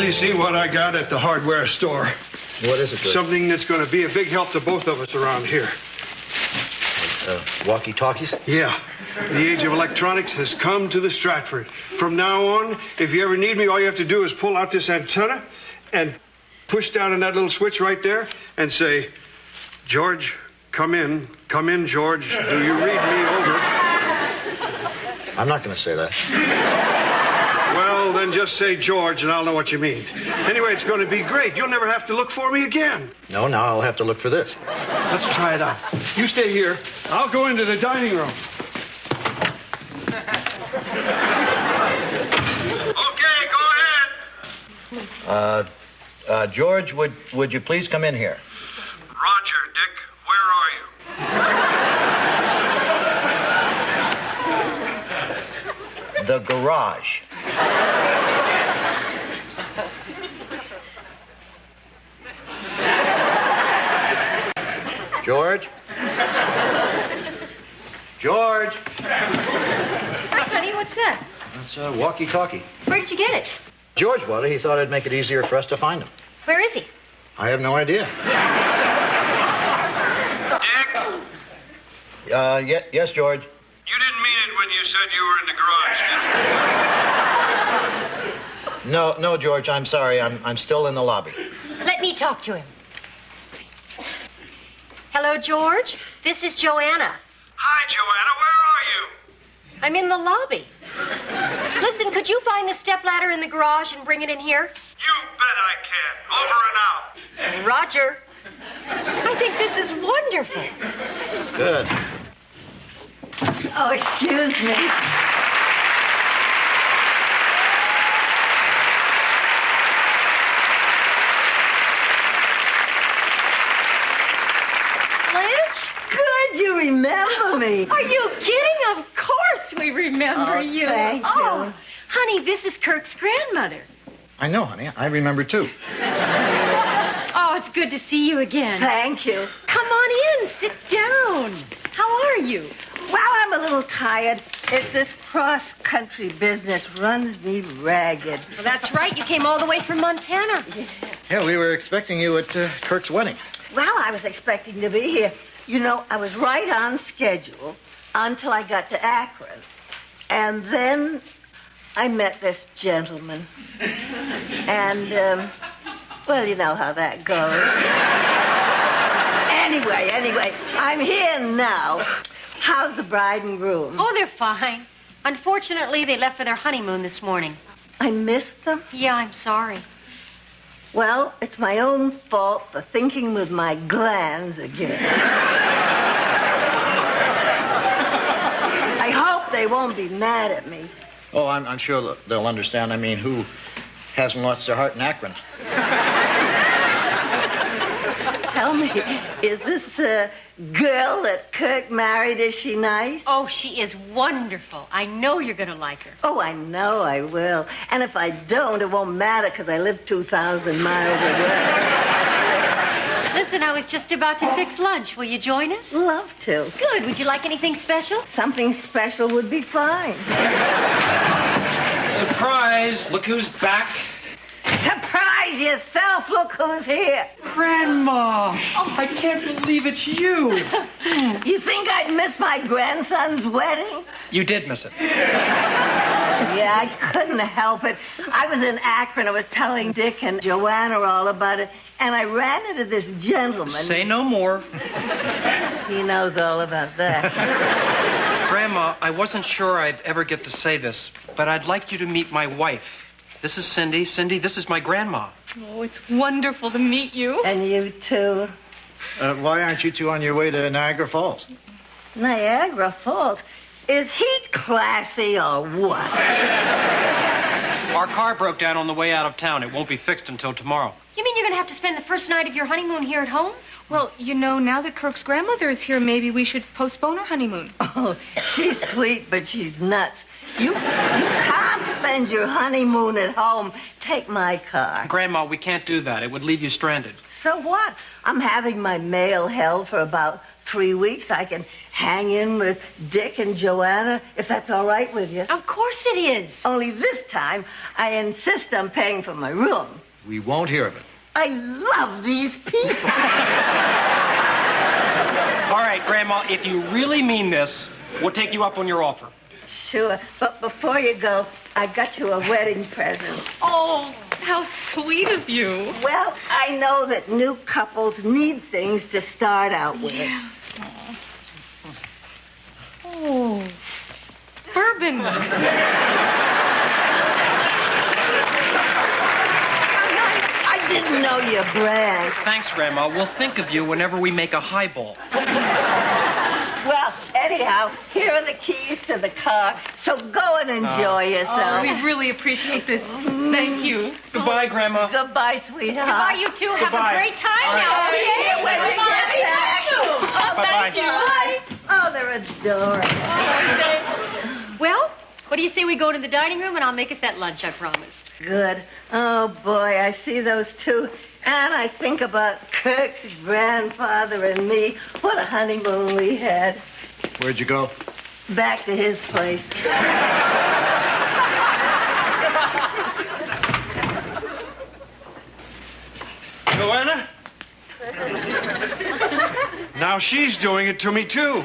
you see what I got at the hardware store? What is it, George? Something that's going to be a big help to both of us around here. Walkie-talkies? Yeah. The age of electronics has come to the Stratford. From now on, if you ever need me, all you have to do is pull out this antenna and push down on that little switch right there and say, George, come in. Come in, George. Do you read me over? I'm not going to say that. Well, then just say George, and I'll know what you mean. Anyway, it's going to be great. You'll never have to look for me again. No, now I'll have to look for this. Let's try it out. You stay here. I'll go into the dining room. Okay, go ahead. George, would you please come in here? Roger, Dick. Where are you? The garage. George? George? Hi, honey, what's that? That's a walkie-talkie. Where did you get it? George bought it. He thought it'd make it easier for us to find him. Where is he? I have no idea. Dick? Yes, George. You didn't mean it when you said you were in the garage, did you? No, George, I'm sorry. I'm still in the lobby. Let me talk to him. Hello, George. This is Joanna. Hi, Joanna. Where are you? I'm in the lobby. Listen, could you find the stepladder in the garage and bring it in here? You bet I can. Over and out. Roger. I think this is wonderful. Good. Oh, excuse me. Good, you remember me. Are you kidding? Of course we remember you. Thank you. Honey, this is Kirk's grandmother. I know, honey. I remember, too. Oh, it's good to see you again. Thank you. Come on in. Sit down. How are you? Well, I'm a little tired. It's this cross-country business runs me ragged. Well, that's right. You came all the way from Montana. Yeah, we were expecting you at Kirk's wedding. Well, I was expecting to be here. You know, I was right on schedule until I got to Akron. And then I met this gentleman. And, well, you know how that goes. Anyway, I'm here now. How's the bride and groom? Oh, they're fine. Unfortunately, they left for their honeymoon this morning. I missed them? Yeah, I'm sorry. Well, it's my own fault for thinking with my glands again. I hope they won't be mad at me. Oh, I'm sure they'll understand. I mean, who hasn't lost their heart in Akron? Tell me, is this girl that Kirk married, is she nice? Oh, she is wonderful. I know you're going to like her. Oh, I know I will. And if I don't, it won't matter because I live 2,000 miles away. Listen, I was just about to fix lunch. Will you join us? Love to. Good. Would you like anything special? Something special would be fine. Surprise! Look who's back. Surprise yourself. Look who's here. Grandma! Oh, I can't believe it's you. You think I'd miss my grandson's wedding? You did miss it. Yeah, I couldn't help it. I was in Akron. I was telling Dick and Joanna all about it, and I ran into this gentleman. Say no more. He knows all about that. Grandma, I wasn't sure I'd ever get to say this, but I'd like you to meet my wife. This is Cindy. Cindy, this is my grandma. Oh, it's wonderful to meet you. And you, too. Why aren't you two on your way to Niagara Falls? Niagara Falls? Is he classy or what? Our car broke down on the way out of town. It won't be fixed until tomorrow. You mean you're going to have to spend the first night of your honeymoon here at home? Well, you know, now that Kirk's grandmother is here, maybe we should postpone our honeymoon. Oh, she's sweet, but she's nuts. You can't spend your honeymoon at home. Take my car. Grandma, we can't do that. It would leave you stranded. So what? I'm having my mail held for about 3 weeks, I can hang in with Dick and Joanna, if that's all right with you. Of course it is. Only this time, I insist on paying for my room. We won't hear of it. I love these people. All right, Grandma, if you really mean this, we'll take you up on your offer. Sure, but before you go, I got you a wedding present. Oh, how sweet of you. Well, I know that new couples need things to start out with. Yeah. Oh, bourbon. I didn't know your brand. Thanks, Grandma. We'll think of you whenever we make a highball. Well, anyhow, here are the keys to the car, so go and enjoy Oh, yourself. we really appreciate this. Thank you. Goodbye, Grandma. Goodbye, sweetheart. Goodbye, you two. Have Goodbye. a great time All right. now. Oh, yeah, when we get back. Oh, Bye-bye. thank you. Oh, they're adorable. Well, what do you say we go to the dining room and I'll make us that lunch I promised? Good. Oh, boy, I see those two. And I think about Kirk's grandfather and me. What a honeymoon we had. Where'd you go? Back to his place. Joanna? Now she's doing it to me, too.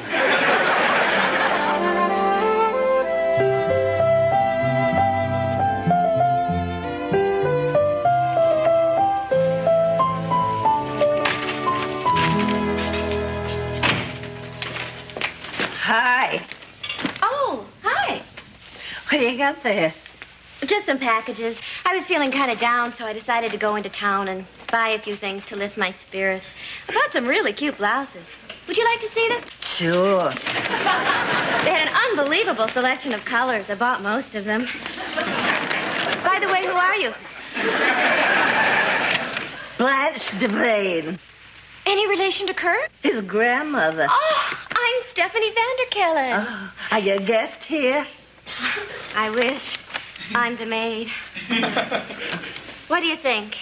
Hi. Oh, hi. What do you got there? Just some packages. I was feeling kind of down, so I decided to go into town and buy a few things to lift my spirits. I bought some really cute blouses. Would you like to see them? Sure. They had an unbelievable selection of colors. I bought most of them. By the way, who are you? Blanche Devane, Any relation to Kurt? his grandmother. Oh, I'm Stephanie Vanderkellen. Oh, are you a guest here? I wish. I'm the maid. What do you think?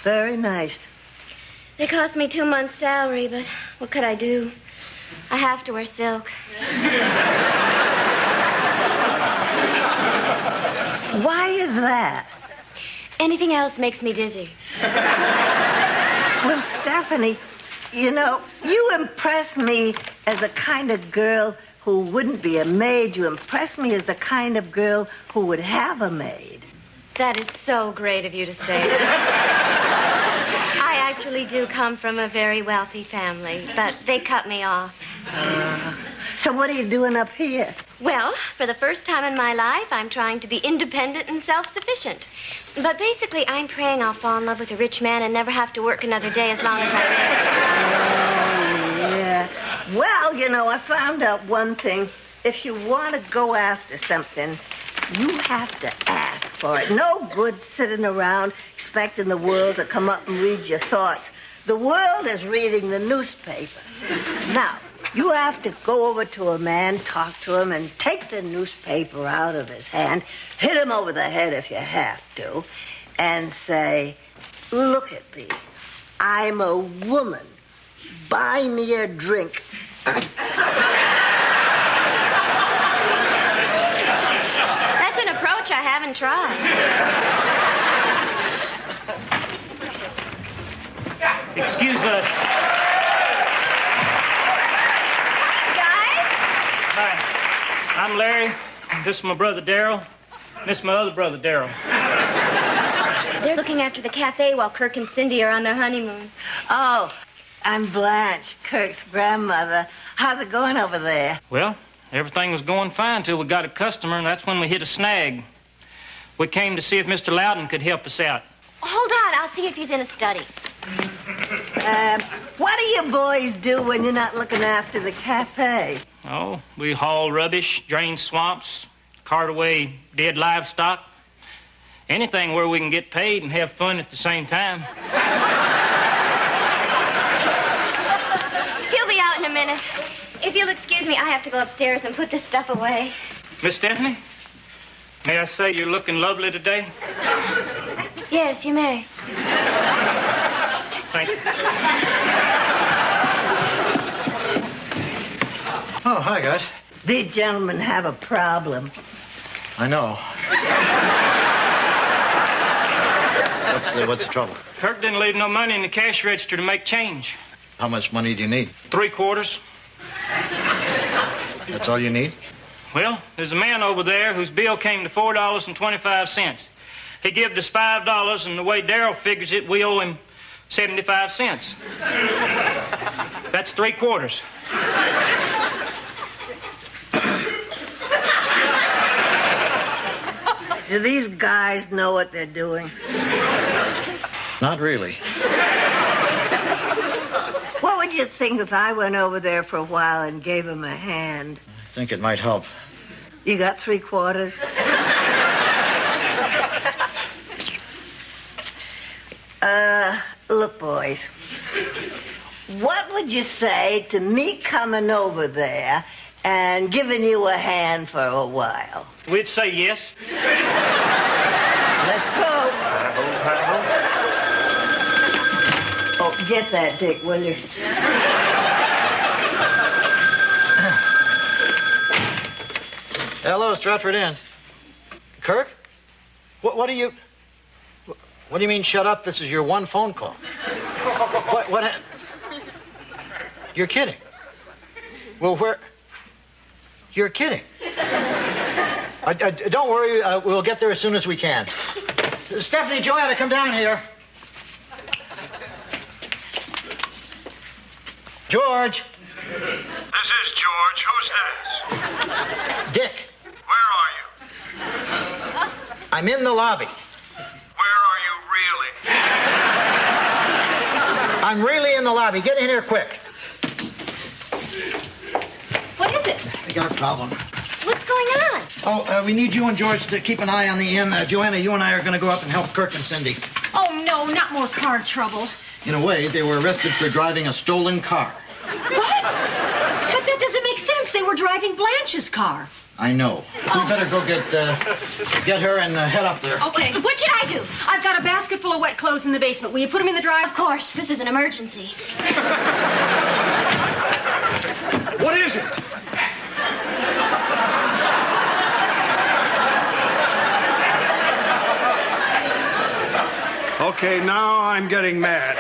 Very nice. They cost me 2 months' salary, but what could I do? I have to wear silk. Why is that? Anything else makes me dizzy. Well, Stephanie, you know, you impress me as the kind of girl who wouldn't be a maid. You impress me as the kind of girl who would have a maid. That is so great of you to say. I actually do come from a very wealthy family, but they cut me off. So what are you doing up here? Well, for the first time in my life, I'm trying to be independent and self-sufficient. But basically, I'm praying I'll fall in love with a rich man and never have to work another day as long as I live. Oh, yeah. Well, you know, I found out one thing. If you want to go after something, you have to ask for it. No good sitting around expecting the world to come up and read your thoughts. The world is reading the newspaper. Now, you have to go over to a man, talk to him, and take the newspaper out of his hand, hit him over the head if you have to, and say, look at me. I'm a woman. Buy me a drink. That's an approach I haven't tried. Excuse us. Guys? Hi. I'm Larry. This is my brother Darrell. This is my other brother Darrell. They're looking after the cafe while Kirk and Cindy are on their honeymoon. Oh, I'm Blanche, Kirk's grandmother. How's it going over there? Well, everything was going fine till we got a customer, and that's when we hit a snag. We came to see if Mr. Loudon could help us out. Hold on, I'll see if he's in a study. What do you boys do when you're not looking after the cafe? Oh, we haul rubbish, drain swamps, cart away dead livestock. Anything where we can get paid and have fun at the same time. He'll be out in a minute. If you'll excuse me, I have to go upstairs and put this stuff away. Miss Stephanie, may I say you're looking lovely today? Yes, you may. Thank you. hi, guys. These gentlemen have a problem. I know. What's the trouble? Kirk didn't leave no money in the cash register to make change. How much money do you need? 3/4. That's all you need? Well, there's a man over there whose bill came to $4.25. He gave us $5, and the way Darrell figures it, we owe him 75 cents. That's 3/4. Do these guys know what they're doing? Not really. What would you think if I went over there for a while and gave them a hand? I think it might help. You got 3/4? Look, boys. What would you say to me coming over there and giving you a hand for a while? We'd say yes. Let's go. Oh, get that, Dick, will you? Hello, Stratford Inn. Kirk? What do you mean, shut up? This is your one phone call. What? You're kidding. Well, where? You're kidding. Don't worry, we'll get there as soon as we can. Stephanie, Joanna, come down here. George. This is George. Who's this? Dick. Where are you? I'm in the lobby. Where are you really? I'm really in the lobby. Get in here quick. What is it? I got a problem. What's going on? Oh, we need you and George to keep an eye on the inn. Joanna, you and I are going to go up and help Kirk and Cindy. Oh, no, not more car trouble. In a way, they were arrested for driving a stolen car. What? But that doesn't make sense. They were driving Blanche's car. I know. We better go get her and head up there. Okay, what should I do? I've got a basket full of wet clothes in the basement. Will you put them in the dryer? Of course. This is an emergency. What is it? Okay, now I'm getting mad.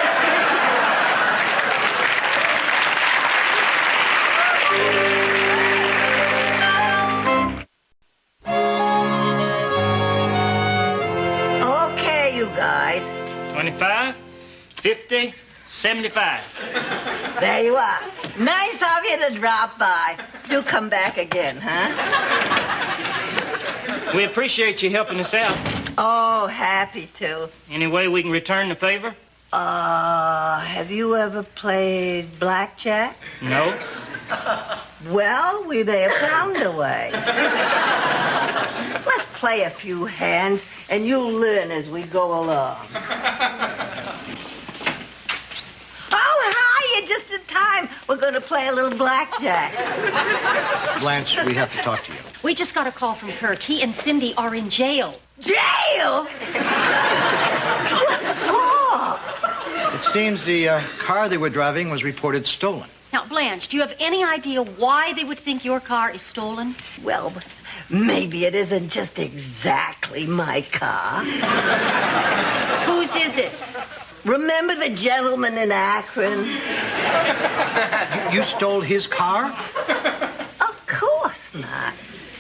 Okay, you guys. 25, 50, 75. There you are. Nice of you to drop by. Do come back again, huh? We appreciate you helping us out. Oh, happy to. Any way we can return the favor? Have you ever played blackjack? No. Well, we may have found a way. Let's play a few hands, and you'll learn as we go along. Oh, hi, you're just in time. We're going to play a little blackjack. Blanche, we have to talk to you. We just got a call from Kirk. He and Cindy are in jail. Jail? What for? It seems the car they were driving was reported stolen. Now, Blanche, do you have any idea why they would think your car is stolen? Well, maybe it isn't just exactly my car. Whose is it? Remember the gentleman in Akron? You stole his car? Of course not.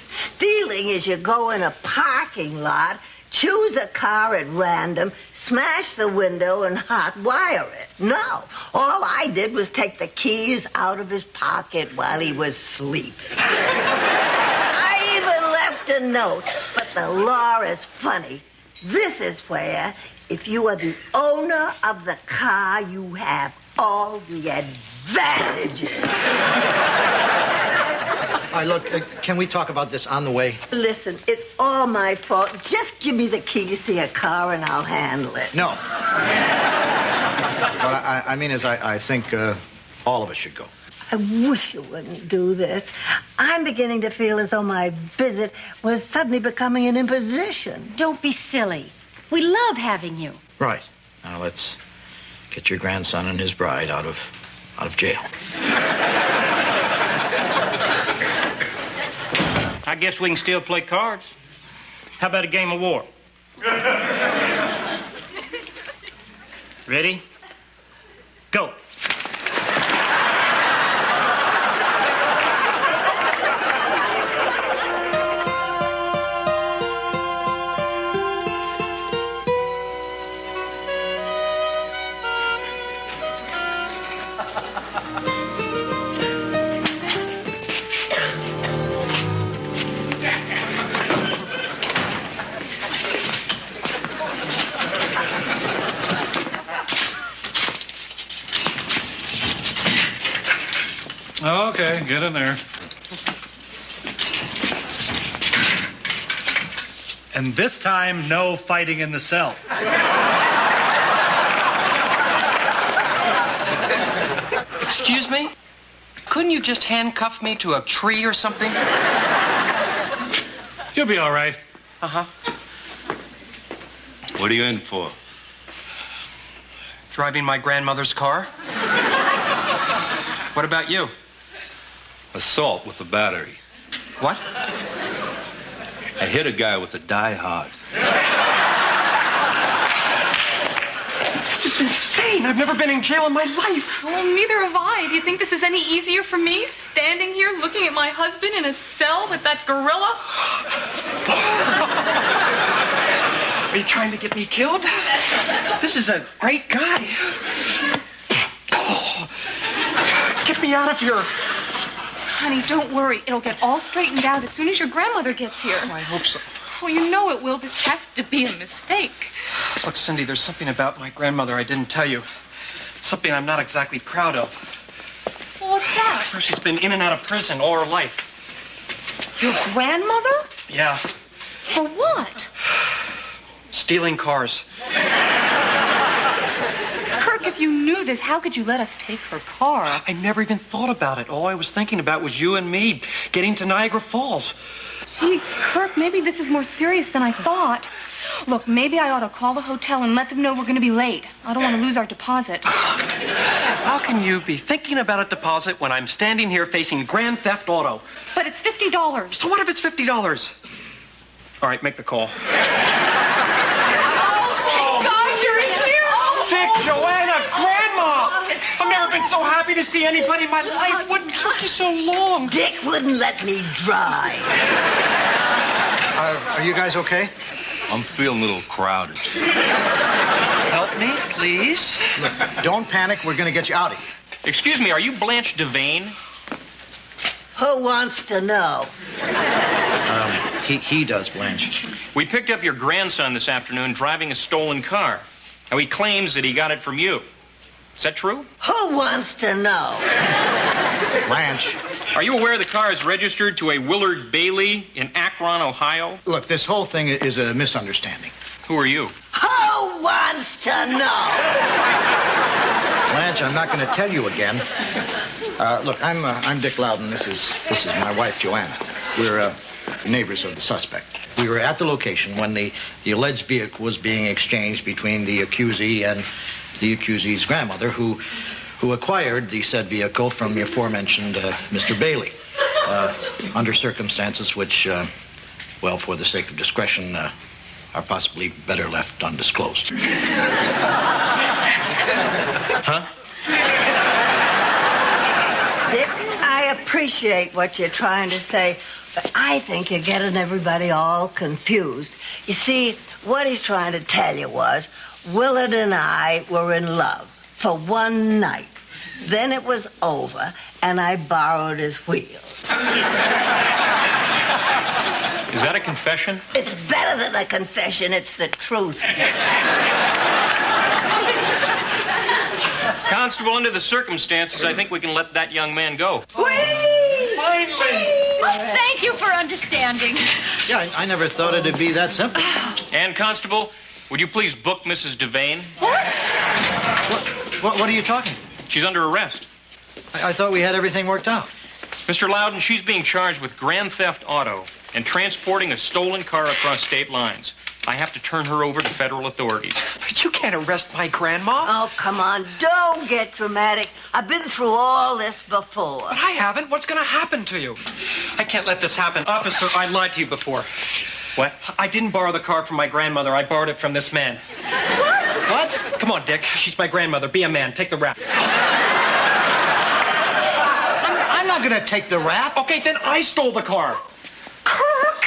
Stealing is you go in a parking lot, choose a car at random, smash the window, and hotwire it. No, all I did was take the keys out of his pocket while he was asleep. I even left a note, but the law is funny. This is where, if you are the owner of the car, you have all the advantages. All right, look, can we talk about this on the way? Listen, it's all my fault. Just give me the keys to your car and I'll handle it. No. What I mean is I think all of us should go. I wish you wouldn't do this. I'm beginning to feel as though my visit was suddenly becoming an imposition. Don't be silly. We love having you. Right. Now let's get your grandson and his bride out of jail. I guess we can still play cards. How about a game of war? Ready? Go. Okay, get in there. And this time, no fighting in the cell. Excuse me? Couldn't you just handcuff me to a tree or something? You'll be all right. Uh-huh. What are you in for? Driving my grandmother's car. What about you? Assault with a battery. What? I hit a guy with a die hard. This is insane. I've never been in jail in my life. Well, neither have I. Do you think this is any easier for me, standing here looking at my husband in a cell with that gorilla? Are you trying to get me killed? This is a great guy. Oh, get me out of here. Honey, don't worry. It'll get all straightened out as soon as your grandmother gets here. Oh, I hope so. Well, you know it will. This has to be a mistake. Look, Cindy, there's something about my grandmother I didn't tell you. Something I'm not exactly proud of. Well, what's that? Well, she's been in and out of prison all her life. Your grandmother? Yeah. For what? Stealing cars. Kirk, if you knew this, how could you let us take her car? I never even thought about it. All I was thinking about was you and me getting to Niagara Falls. Gee, Kirk, maybe this is more serious than I thought. Look, maybe I ought to call the hotel and let them know we're going to be late. I don't want to lose our deposit. How can you be thinking about a deposit when I'm standing here facing grand theft auto? But it's $50. So what if it's $50? All right, make the call. God, you're in here! Dick, Joanna, Grandma! I've never been so happy to see anybody in my life. What took you so long? Dick wouldn't let me drive. Are you guys okay? I'm feeling a little crowded. Help me, please. Look, don't panic. We're going to get you out of here. Excuse me, are you Blanche Devane? Who wants to know? He does, Blanche. We picked up your grandson this afternoon driving a stolen car. Now, he claims that he got it from you. Is that true? Who wants to know? Blanche. Are you aware the car is registered to a Willard Bailey in Akron, Ohio? Look, this whole thing is a misunderstanding. Who are you? Who wants to know? Blanche, I'm not going to tell you again. Look, I'm Dick Loudon. This is my wife, Joanna. We're neighbors of the suspect. We were at the location when the alleged vehicle was being exchanged between the accusee and the accusee's grandmother, who acquired the said vehicle from the aforementioned Mr. Bailey, under circumstances which, well, for the sake of discretion, are possibly better left undisclosed. Huh? Dick, I appreciate what you're trying to say, but I think you're getting everybody all confused. You see, what he's trying to tell you was, Willard and I were in love for one night. Then it was over, and I borrowed his wheel. Is that a confession? It's better than a confession. It's the truth. Constable, under the circumstances, I think we can let that young man go. Finally! Thank you for understanding. Yeah, I never thought it'd be that simple. And, Constable, would you please book Mrs. Devane? What are you talking? She's under arrest. I thought we had everything worked out. Mr. Loudon, she's being charged with grand theft auto and transporting a stolen car across state lines. I have to turn her over to federal authorities. But you can't arrest my grandma. Oh, come on. Don't get dramatic. I've been through all this before. But I haven't. What's going to happen to you? I can't let this happen. Officer, I lied to you before. What? I didn't borrow the car from my grandmother. I borrowed it from this man. What? Come on, Dick. She's my grandmother. Be a man. Take the rap. I'm not going to take the rap. Okay, then I stole the car. Kirk,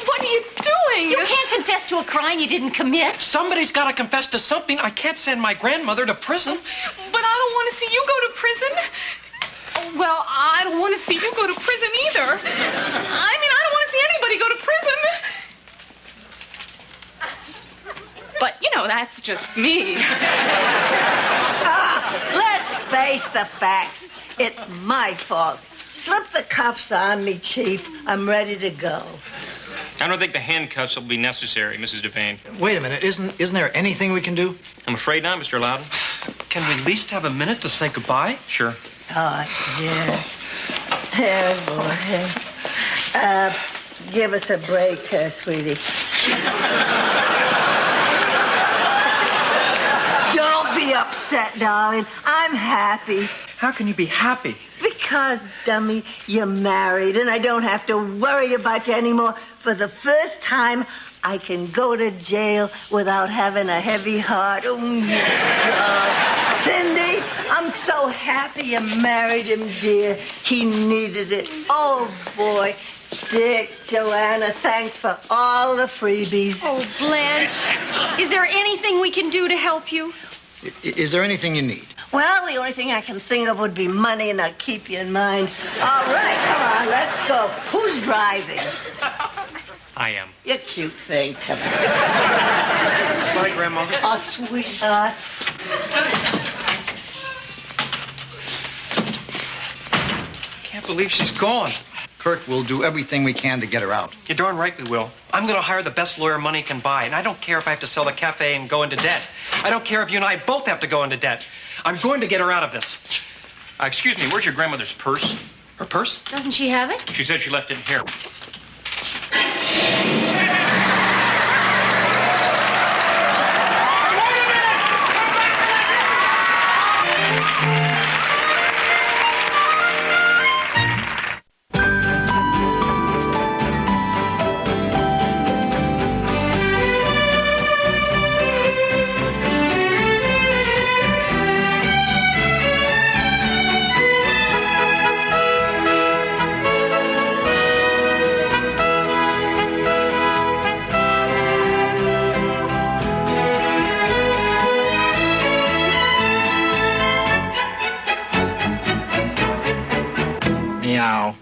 what are you doing? You can't confess to a crime you didn't commit. Somebody's got to confess to something. I can't send my grandmother to prison. But I don't want to see you go to prison. Well, I don't want to see you go to prison either. I mean, I don't want to see anybody go to prison. But, you know, that's just me. Let's face the facts. It's my fault. Slip the cuffs on me, Chief. I'm ready to go. I don't think the handcuffs will be necessary, Mrs. Devane. Wait a minute. Isn't there anything we can do? I'm afraid not, Mr. Loudon. Can we at least have a minute to say goodbye? Sure. Oh, yeah. Oh, boy. Give us a break, sweetie. Don't be upset, darling. I'm happy. How can you be happy? Because, dummy, you're married, and I don't have to worry about you anymore. For the first time, I can go to jail without having a heavy heart. Oh, God. Cindy, I'm so happy you married him, dear. He needed it. Oh, boy. Dick, Joanna, thanks for all the freebies. Oh, Blanche, is there anything we can do to help you? Is there anything you need? Well, the only thing I can think of would be money, and I'll keep you in mind. All right, come on, let's go. Who's driving? I am. You cute thing. Come on. Bye, Grandma. Oh, sweetheart. Can't believe she's gone. Kirk, we'll do everything we can to get her out. You're darn right we will. I'm going to hire the best lawyer money can buy, and I don't care if I have to sell the cafe and go into debt. I don't care if you and I both have to go into debt. I'm going to get her out of this. Excuse me, where's your grandmother's purse? Her purse? Doesn't she have it? She said she left it here. Meow.